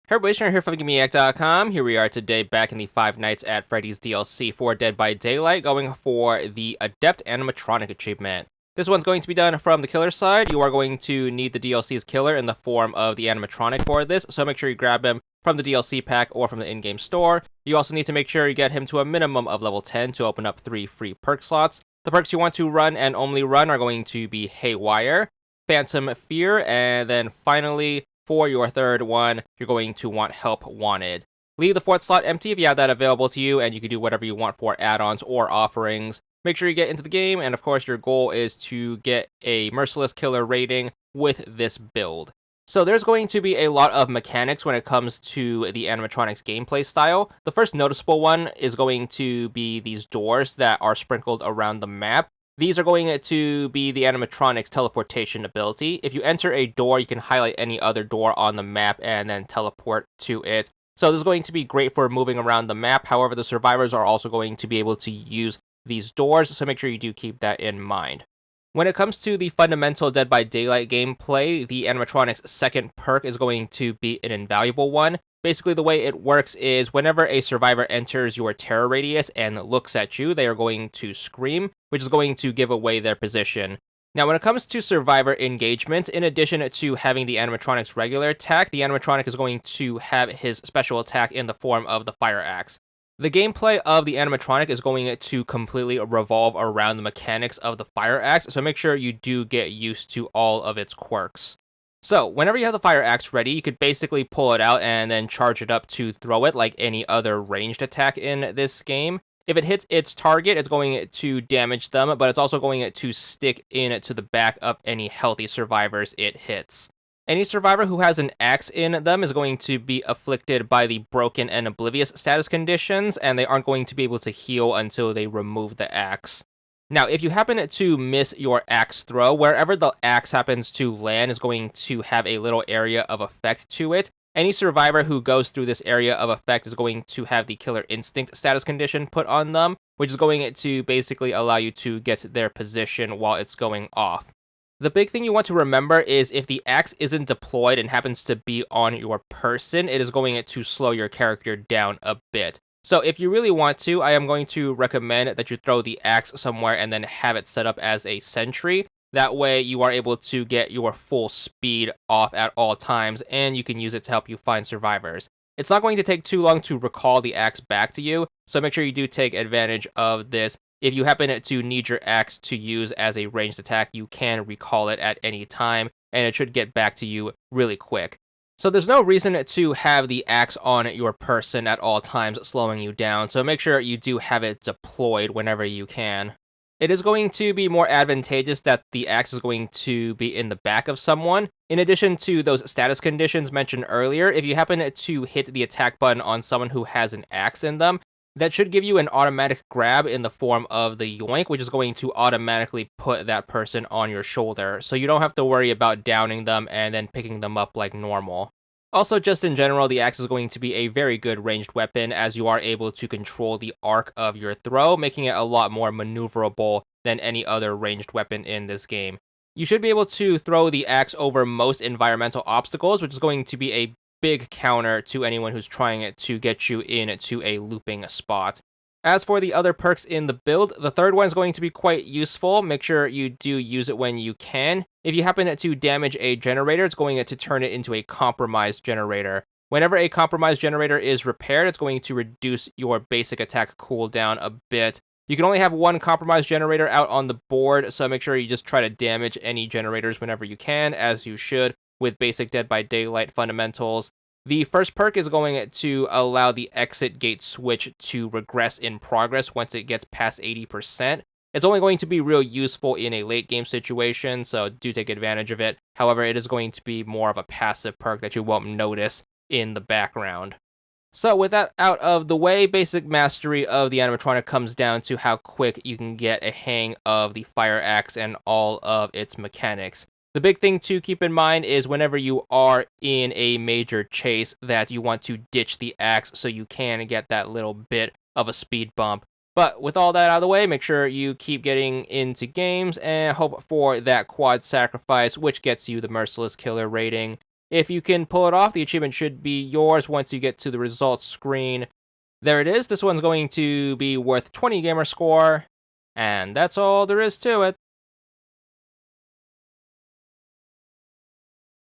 Hey everybody, Sharon here from VidGamiac.com. Here we are today back in the Five Nights at Freddy's DLC for Dead by Daylight, going for the Adept Animatronic achievement. This one's going to be done from the killer side. You are going to need the DLC's killer in the form of the animatronic for this, so make sure you grab him from the DLC pack or from the in-game store. You also need to make sure you get him to a minimum of level 10 to open up 3 free perk slots. The perks you want to run and only run are going to be Haywire, Phantom Fear, and then finally, for your third one, you're going to want Help Wanted. Leave the fourth slot empty if you have that available to you, and you can do whatever you want for add-ons or offerings. Make sure you get into the game, and of course your goal is to get a merciless killer rating with this build. So there's going to be a lot of mechanics when it comes to the animatronics gameplay style. The first noticeable one is going to be these doors that are sprinkled around the map. These are going to be the animatronic's teleportation ability. If you enter a door, you can highlight any other door on the map and then teleport to it. So this is going to be great for moving around the map. However, the survivors are also going to be able to use these doors, so make sure you do keep that in mind. When it comes to the fundamental Dead by Daylight gameplay, the animatronic's second perk is going to be an invaluable one. Basically, the way it works is whenever a survivor enters your terror radius and looks at you, they are going to scream, which is going to give away their position. Now, when it comes to survivor engagement, in addition to having the animatronic's regular attack, the animatronic is going to have his special attack in the form of the fire axe. The gameplay of the animatronic is going to completely revolve around the mechanics of the fire axe, so make sure you do get used to all of its quirks. So, whenever you have the fire axe ready, you could basically pull it out and then charge it up to throw it like any other ranged attack in this game. If it hits its target, it's going to damage them, but it's also going to stick in to the back of any healthy survivors it hits. Any survivor who has an axe in them is going to be afflicted by the broken and oblivious status conditions, and they aren't going to be able to heal until they remove the axe. Now, if you happen to miss your axe throw, wherever the axe happens to land is going to have a little area of effect to it. Any survivor who goes through this area of effect is going to have the killer instinct status condition put on them, which is going to basically allow you to get their position while it's going off. The big thing you want to remember is if the axe isn't deployed and happens to be on your person, it is going to slow your character down a bit. So if you really want to, I am going to recommend that you throw the axe somewhere and then have it set up as a sentry. That way you are able to get your full speed off at all times, and you can use it to help you find survivors. It's not going to take too long to recall the axe back to you, so make sure you do take advantage of this. If you happen to need your axe to use as a ranged attack, you can recall it at any time, and it should get back to you really quick. So there's no reason to have the axe on your person at all times, slowing you down, so make sure you do have it deployed whenever you can. It is going to be more advantageous that the axe is going to be in the back of someone. In addition to those status conditions mentioned earlier, if you happen to hit the attack button on someone who has an axe in them, that should give you an automatic grab in the form of the yoink, which is going to automatically put that person on your shoulder, so you don't have to worry about downing them and then picking them up like normal. Also, just in general, the axe is going to be a very good ranged weapon as you are able to control the arc of your throw, making it a lot more maneuverable than any other ranged weapon in this game. You should be able to throw the axe over most environmental obstacles, which is going to be a big counter to anyone who's trying to get you into a looping spot. As for the other perks in the build, the third one is going to be quite useful. Make sure you do use it when you can. If you happen to damage a generator, it's going to turn it into a compromised generator. Whenever a compromised generator is repaired, it's going to reduce your basic attack cooldown a bit. You can only have one compromised generator out on the board, so make sure you just try to damage any generators whenever you can, as you should with basic Dead by Daylight fundamentals. The first perk is going to allow the exit gate switch to regress in progress once it gets past 80%. It's only going to be real useful in a late game situation, so do take advantage of it. However, it is going to be more of a passive perk that you won't notice in the background. So with that out of the way, basic mastery of the animatronic comes down to how quick you can get a hang of the fire axe and all of its mechanics. The big thing to keep in mind is whenever you are in a major chase that you want to ditch the axe so you can get that little bit of a speed bump. But with all that out of the way, make sure you keep getting into games and hope for that quad sacrifice, which gets you the merciless killer rating. If you can pull it off, the achievement should be yours once you get to the results screen. There it is. This one's going to be worth 20 gamer score, and that's all there is to it.